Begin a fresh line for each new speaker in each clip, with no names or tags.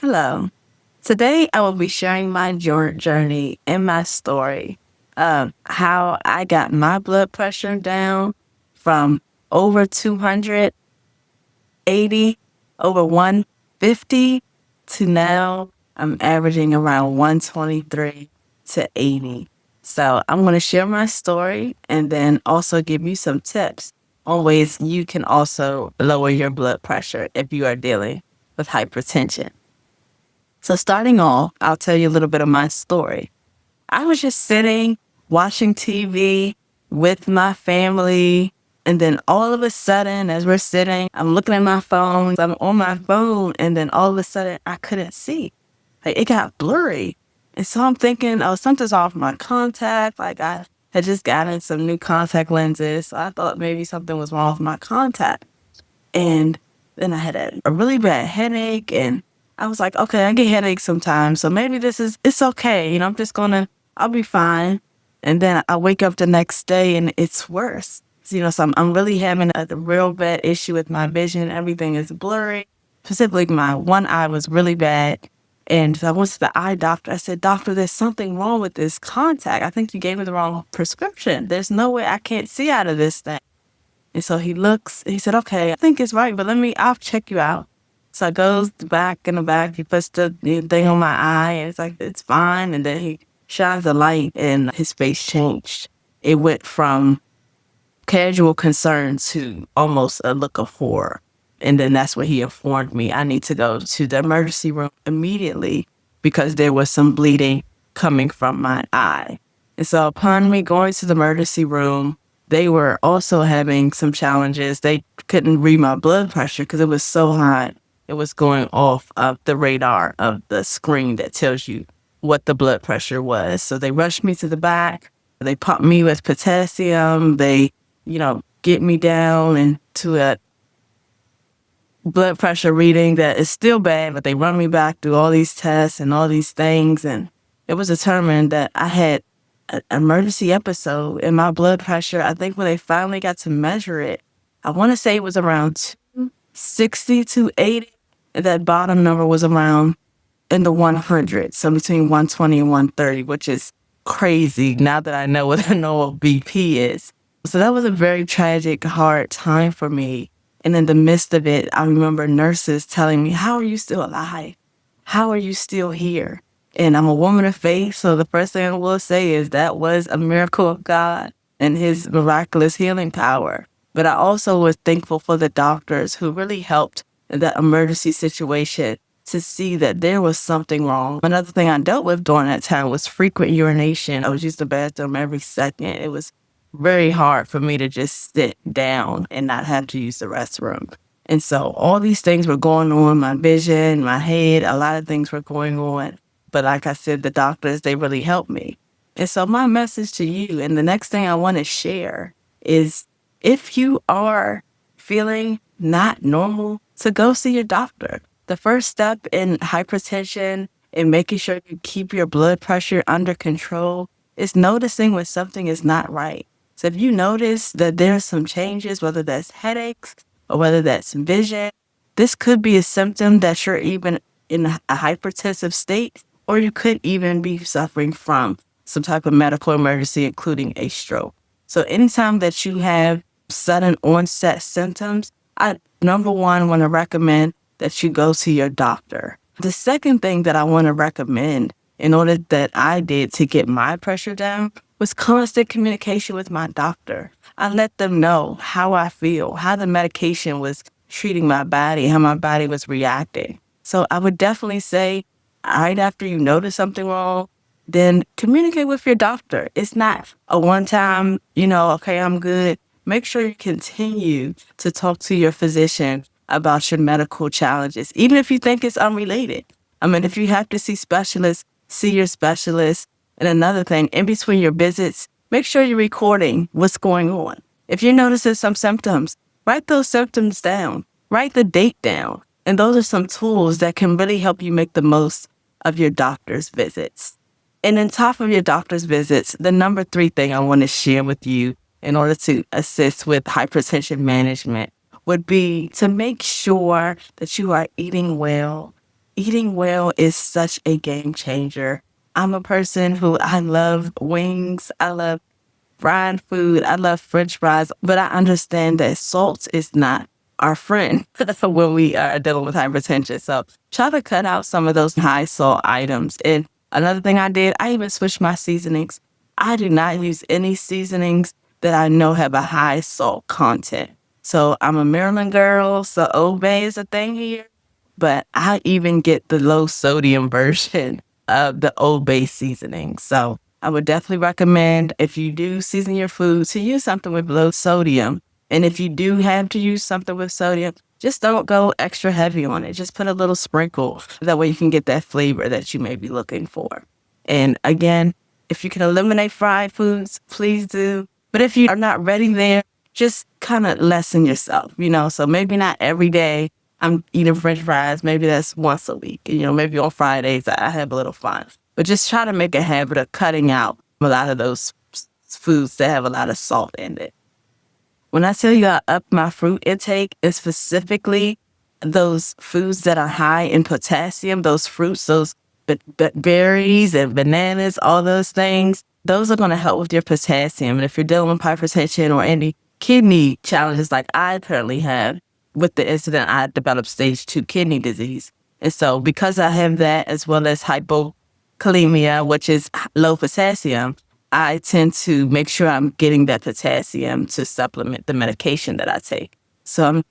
Hello. Today, I will be sharing my journey and my story of how I got my blood pressure down from over 280, over 150, to now I'm averaging around 123 to 80. So, I'm going to share my story and then also give you some tips on ways you can also lower your blood pressure if you are dealing with hypertension. So, starting off, I'll tell you a little bit of my story. I was just sitting, watching TV with my family. And then all of a sudden, as we're sitting, I'm looking at my phone. I'm on my phone. And then all of a sudden, I couldn't see. Like it got blurry. And so I'm thinking, oh, something's off my contact. Like I had just gotten some new contact lenses. So I thought maybe something was wrong with my contact. And then I had a really bad headache. And I was like, okay, I get headaches sometimes. So maybe it's okay. I'll be fine. And then I wake up the next day and it's worse. So I'm really having a real bad issue with my vision. Everything is blurry. Specifically, my one eye was really bad. And so I went to the eye doctor. I said, Doctor, there's something wrong with this contact. I think you gave me the wrong prescription. There's no way I can't see out of this thing. And so he looks, he said, okay, I think it's right, but I'll check you out. So I goes back in the back, he puts the thing on my eye, and it's like, it's fine. And then he shines a light, and his face changed. It went from casual concern to almost a look of horror. And then that's when he informed me I need to go to the emergency room immediately because there was some bleeding coming from my eye. And so upon me going to the emergency room, they were also having some challenges. They couldn't read my blood pressure because it was so high. It was going off of the radar of the screen that tells you what the blood pressure was. So they rushed me to the back. They pumped me with potassium. They, get me down into a blood pressure reading that is still bad, but they run me back through all these tests and all these things. And it was determined that I had an emergency episode in my blood pressure. I think when they finally got to measure it, I want to say it was around 260 to 80. And that bottom number was around in the 100s, so between 120 and 130, which is crazy now that I know what a normal BP is. So that was a very tragic, hard time for me. And in the midst of it, I remember nurses telling me, how are you still alive? How are you still here? And I'm a woman of faith, so the first thing I will say is that was a miracle of God and his miraculous healing power. But I also was thankful for the doctors who really helped in that emergency situation to see that there was something wrong. Another thing I dealt with during that time was frequent urination. I was using the bathroom every second. It was very hard for me to just sit down and not have to use the restroom. And so all these things were going on, my vision, my head, a lot of things were going on. But like I said, the doctors, they really helped me. And so my message to you, and the next thing I want to share is if you are feeling not normal, to go see your doctor. The first step in hypertension and making sure you keep your blood pressure under control is noticing when something is not right. So if you notice that there's some changes, whether that's headaches or whether that's vision, this could be a symptom that you're even in a hypertensive state, or you could even be suffering from some type of medical emergency, including a stroke. So anytime that you have sudden onset symptoms, I, number one, want to recommend that you go to your doctor. The second thing that I want to recommend in order that I did to get my pressure down was constant communication with my doctor. I let them know how I feel, how the medication was treating my body, how my body was reacting. So I would definitely say right after you notice something wrong, then communicate with your doctor. It's not a one-time, okay, I'm good. Make sure you continue to talk to your physician about your medical challenges, even if you think it's unrelated. I mean, if you have to see specialists, see your specialist. And another thing, in between your visits, make sure you're recording what's going on. If you're noticing some symptoms, write those symptoms down. Write the date down. And those are some tools that can really help you make the most of your doctor's visits. And on top of your doctor's visits, the number 3 thing I want to share with you in order to assist with hypertension management would be to make sure that you are eating well, eating well is such a game changer. I'm a person who I love wings. I love fried food. I love French fries, but I understand that salt is not our friend when we are dealing with hypertension. So try to cut out some of those high salt items. And another thing I did, I even switched my seasonings. I do not use any seasonings that I know have a high salt content. So I'm a Maryland girl, so Old Bay is a thing here, but I even get the low sodium version of the Old Bay seasoning. So I would definitely recommend, if you do season your food, to use something with low sodium. And if you do have to use something with sodium, just don't go extra heavy on it. Just put a little sprinkle. That way you can get that flavor that you may be looking for. And again, if you can eliminate fried foods, please do. But if you are not ready there, just kind of lessen yourself, So maybe not every day I'm eating French fries. Maybe that's once a week. Maybe on Fridays I have a little fun. But just try to make a habit of cutting out a lot of those foods that have a lot of salt in it. When I tell you I up my fruit intake, it's specifically those foods that are high in potassium, those fruits, those berries and bananas, all those things. Those are going to help with your potassium. And if you're dealing with hypertension or any kidney challenges like I currently have, with the incident, I developed stage 2 kidney disease. And so because I have that, as well as hypokalemia, which is low potassium, I tend to make sure I'm getting that potassium to supplement the medication that I take. So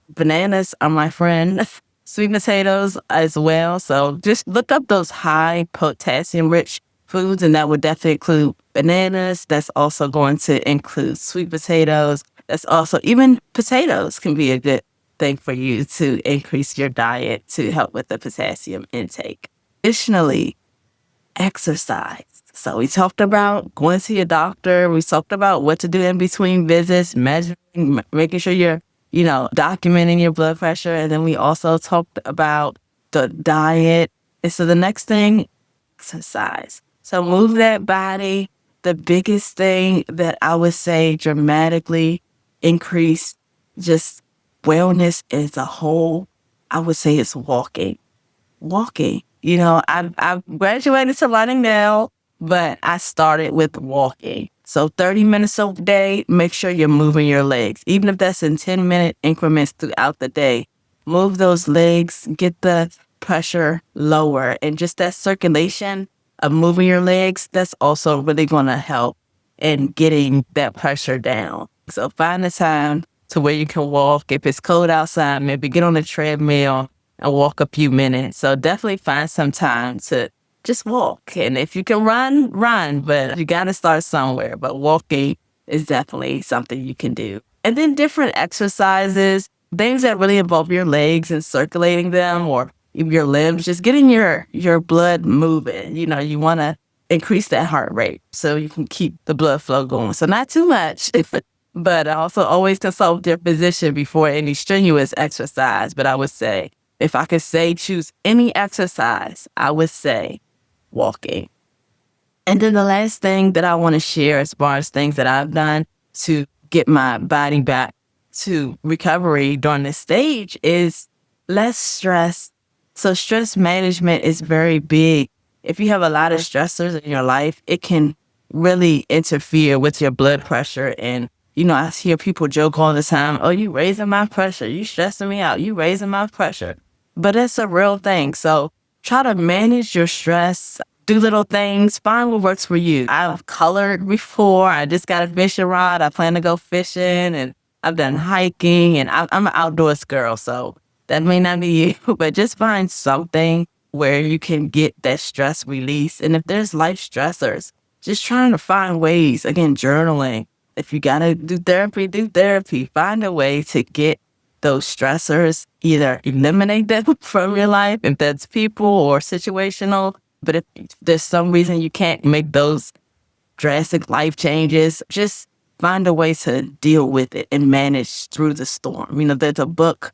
bananas are my friend, sweet potatoes as well. So just look up those high potassium rich foods, and that would definitely include bananas. That's also going to include sweet potatoes. That's also, even potatoes can be a good thing for you to increase your diet to help with the potassium intake. Additionally, exercise. So we talked about going to your doctor. We talked about what to do in between visits, measuring, making sure you're, documenting your blood pressure. And then we also talked about the diet. And so the next thing, exercise. So move that body. The biggest thing that I would say dramatically increase just wellness as a whole, I would say it's walking. I've graduated to running now, but I started with walking. So 30 minutes a day, make sure you're moving your legs. Even if that's in 10-minute increments throughout the day, move those legs, get the pressure lower. And just that circulation of moving your legs, that's also really going to help in getting that pressure down. So find a time to where you can walk. If it's cold outside, maybe get on the treadmill and walk a few minutes. So definitely find some time to just walk. And if you can run, but you got to start somewhere. But walking is definitely something you can do. And then different exercises, things that really involve your legs and circulating them, or your limbs, just getting your blood moving. You want to increase that heart rate so you can keep the blood flow going. So not too much, but also always consult with your physician before any strenuous exercise. But I would say, if I could say choose any exercise, I would say walking. And then the last thing that I want to share as far as things that I've done to get my body back to recovery during this stage is less stress. So stress management is very big. If you have a lot of stressors in your life, it can really interfere with your blood pressure. And, I hear people joke all the time, oh, you raising my pressure, you stressing me out, you raising my pressure. But it's a real thing. So try to manage your stress, do little things, find what works for you. I've colored before. I just got a fishing rod. I plan to go fishing, and I've done hiking, and I'm an outdoors girl. So that may not be you, but just find something where you can get that stress release. And if there's life stressors, just trying to find ways, again, journaling. If you got to do therapy, do therapy. Find a way to get those stressors, either eliminate them from your life, if that's people or situational. But if there's some reason you can't make those drastic life changes, just find a way to deal with it and manage through the storm. There's a book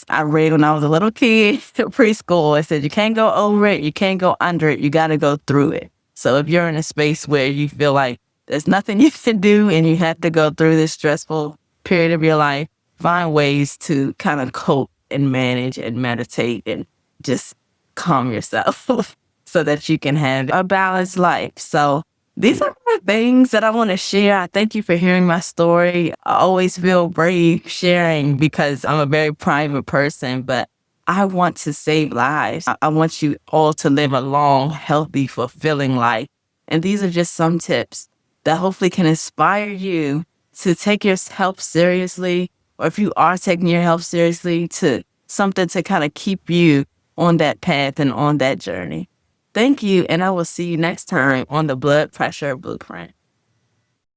I read when I was a little kid, preschool. It said, you can't go over it, you can't go under it, you got to go through it. So if you're in a space where you feel like there's nothing you can do and you have to go through this stressful period of your life, find ways to kind of cope and manage and meditate and just calm yourself so that you can have a balanced life. So these are the things that I want to share. I thank you for hearing my story. I always feel brave sharing because I'm a very private person, but I want to save lives. I want you all to live a long, healthy, fulfilling life. And these are just some tips that hopefully can inspire you to take your health seriously, or if you are taking your health seriously, to something to kind of keep you on that path and on that journey. Thank you, and I will see you next time on the Blood Pressure Blueprint.